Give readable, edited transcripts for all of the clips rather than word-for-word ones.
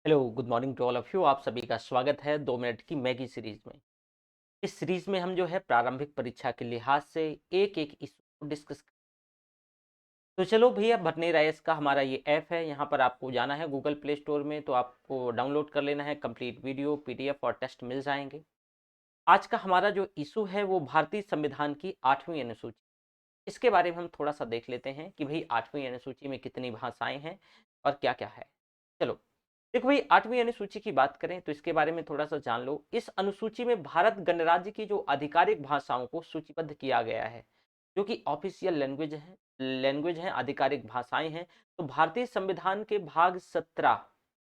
Hello good morning to all of you. आप सभी का स्वागत है 2 मिनट की मैगी सीरीज में। इस सीरीज में हम जो है प्रारंभिक परीक्षा के लिहाज से एक एक इशू को डिस्कस। तो चलो भैया, भटनी राइस का हमारा ये ऐप है। यहाँ पर आपको जाना है गूगल प्ले स्टोर में, तो आपको डाउनलोड कर लेना है। कंप्लीट वीडियो, पीडीएफ और टेस्ट मिल जाएंगे। आज का हमारा जो इशू है वो भारतीय संविधान की 8वीं अनुसूची। इसके बारे में हम थोड़ा सा देख लेते हैं कि भाई 8वीं अनुसूची में कितनी भाषाएं हैं और क्या क्या है। चलो देखो भाई, 8वीं अनुसूची की बात करें तो इसके बारे में थोड़ा सा जान लो। इस अनुसूची में भारत गणराज्य की जो आधिकारिक भाषाओं को सूचीबद्ध किया गया है, जो कि ऑफिशियल लैंग्वेज है, आधिकारिक भाषाएं हैं। तो भारतीय संविधान के भाग 17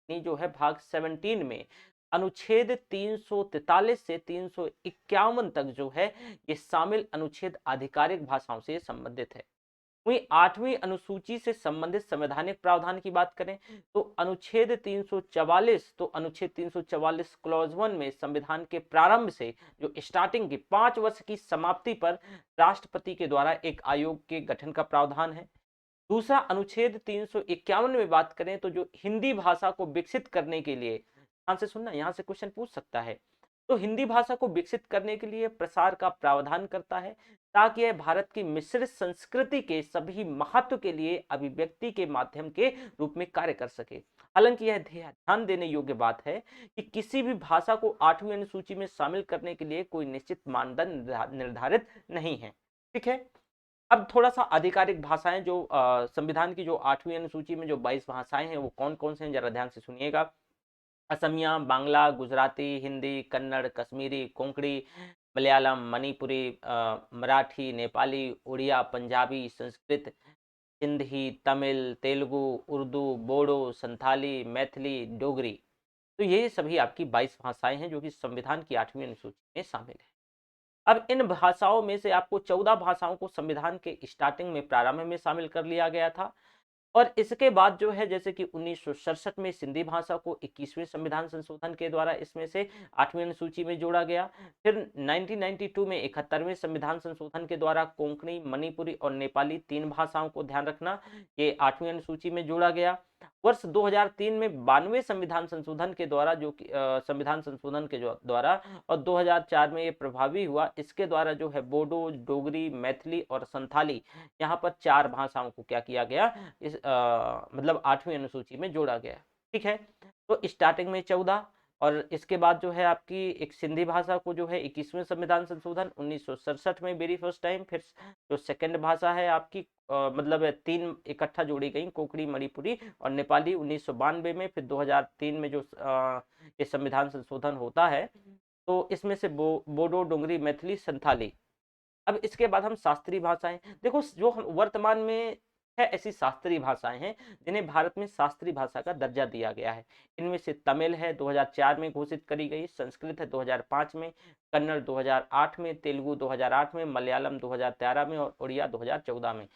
जो है भाग 17 में अनुच्छेद 343 से 351 तक जो है ये शामिल अनुच्छेद आधिकारिक भाषाओं से संबंधित है। वहीं 8वीं अनुसूची से संबंधित संवैधानिक प्रावधान की बात करें तो अनुच्छेद 344 क्लॉज 1 में संविधान के प्रारंभ से जो स्टार्टिंग की 5 वर्ष की समाप्ति पर राष्ट्रपति के द्वारा एक आयोग के गठन का प्रावधान है। दूसरा, अनुच्छेद 351 में बात करें तो जो हिंदी भाषा को विकसित करने के लिए, ध्यान से सुनना, यहां से क्वेश्चन पूछ सकता है। तो हिंदी भाषा को विकसित करने के लिए प्रसार का प्रावधान करता है, ताकि यह भारत की मिश्रित संस्कृति के सभी महत्व के लिए अभिव्यक्ति के माध्यम के रूप में कार्य कर सके। हालांकि यह ध्यान देने योग्य बात है कि किसी भी भाषा को 8वीं अनुसूची में शामिल करने के लिए कोई निश्चित मानदंड निर्धारित नहीं है। ठीक है। अब थोड़ा सा आधिकारिक भाषाएं जो संविधान की जो 8वीं अनुसूची में जो 22 भाषाएं हैं वो कौन कौन से हैं, जरा ध्यान से सुनिएगा। असमिया, बांग्ला, गुजराती, हिंदी, कन्नड़, कश्मीरी, कोंकणी, मलयालम, मणिपुरी, मराठी, नेपाली, उड़िया, पंजाबी, संस्कृत, सिंधी, तमिल, तेलुगु, उर्दू, बोडो, संथाली, मैथिली, डोगरी। तो ये सभी आपकी 22 भाषाएं हैं जो कि संविधान की 8वीं अनुसूची में शामिल है। अब इन भाषाओं में से आपको 14 भाषाओं को संविधान के स्टार्टिंग में, प्रारंभ में शामिल कर लिया गया था। और इसके बाद जो है, जैसे कि 1967 में सिंधी भाषा को 21वें संविधान संशोधन के द्वारा इसमें से 8वीं अनुसूची में जोड़ा गया। फिर 1992 में 71वें संविधान संशोधन के द्वारा कोंकणी, मणिपुरी और नेपाली 3 भाषाओं को, ध्यान रखना, ये 8वीं अनुसूची में जोड़ा गया। वर्ष 2003 में 92वें संविधान संशोधन के द्वारा, जो कि संविधान संशोधन के द्वारा, और 2004 में ये प्रभावी हुआ। इसके द्वारा जो है बोडो, डोगरी, मैथिली और संथाली, यहाँ पर 4 भाषाओं को क्या किया गया, इस मतलब 8वीं अनुसूची में जोड़ा गया। ठीक है। तो स्टार्टिंग में 14, और इसके बाद जो है आपकी एक सिंधी भाषा को जो है 21वें संविधान संशोधन 1967 में वेरी फर्स्ट टाइम। फिर जो सेकंड भाषा है आपकी, मतलब 3 इकट्ठा जोड़ी गई, कोंकणी, मणिपुरी और नेपाली 1992 में। फिर 2003 में जो ये संविधान संशोधन होता है, तो इसमें से बोडो, डोंगरी, मैथिली, संथाली। अब इसके बाद हम शास्त्रीय भाषाएं देखो, जो वर्तमान में है ऐसी शास्त्रीय भाषाएं हैं जिन्हें भारत में शास्त्रीय भाषा का दर्जा दिया गया है। इनमें से तमिल है, 2004 में घोषित करी गई। संस्कृत है 2005 में, कन्नड़ 2008 में, तेलुगु 2008 में, मलयालम 2013 में और उड़िया 2014 में।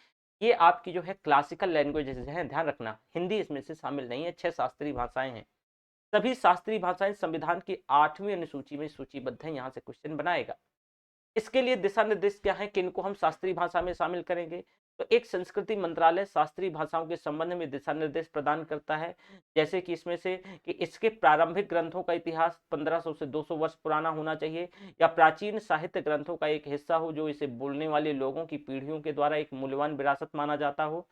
ये आपकी जो है क्लासिकल लैंग्वेजेस हैं, ध्यान रखना, हिंदी इसमें से शामिल नहीं है। 6 शास्त्रीय भाषाएं हैं। सभी शास्त्रीय भाषाएं संविधान की 8वीं अनुसूची में सूचीबद्ध है। यहाँ से क्वेश्चन बनाएगा। इसके लिए दिशा निर्देश क्या है, किनको हम शास्त्रीय भाषा में शामिल करेंगे। तो एक संस्कृति मंत्रालय शास्त्रीय भाषाओं के संबंध में दिशा निर्देश प्रदान करता है। जैसे कि इसमें से कि इसके प्रारंभिक ग्रंथों का इतिहास 1500 से 200 वर्ष पुराना होना चाहिए, या प्राचीन साहित्य ग्रंथों का एक हिस्सा हो जो इसे बोलने वाले लोगों की पीढ़ियों के द्वारा एक मूल्यवान विरासत माना जाता हो।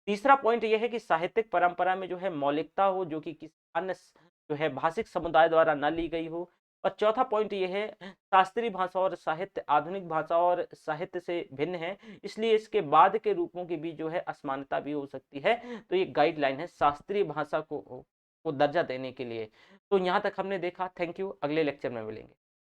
तीसरा पॉइंट यह है कि साहित्यिक परंपरा में जो है मौलिकता हो, जो कि किसी अन्य जो है भाषिक समुदाय द्वारा न ली गई हो। और चौथा पॉइंट यह है, शास्त्रीय भाषा और साहित्य आधुनिक भाषा और साहित्य से भिन्न है, इसलिए इसके बाद के रूपों के बीच जो है असमानता भी हो सकती है। तो ये गाइडलाइन है शास्त्रीय भाषा को दर्जा देने के लिए। तो यहाँ तक हमने देखा। थैंक यू, अगले लेक्चर में मिलेंगे।